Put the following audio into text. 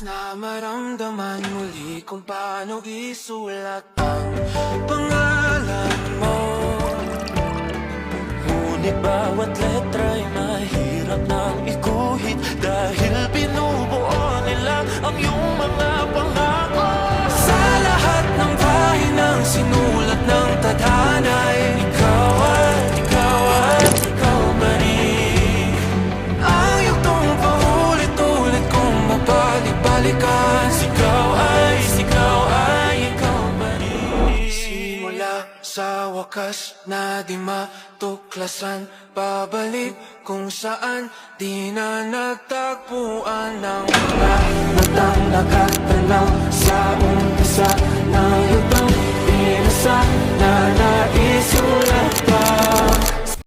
na maramdaman muli kung paano isulat ang pangalan mo. Ngunit bawat letra'y mahirap nang iguhit, dahil binubuo nila ang iyong mga pangako. Sa lahat ng pahinang sinulat ng tadhana'y ikaw at ikaw pa rin. Ang yugtong paulit-ulit kong mabalik-balikan, Sigaw ay ikaw pa rin. Simula sa wakas na di matuklasan, pabalik kung saan di na nagtagpuan ng mga matang nakatanaw sa umpisa na yugtong binasa na naisulat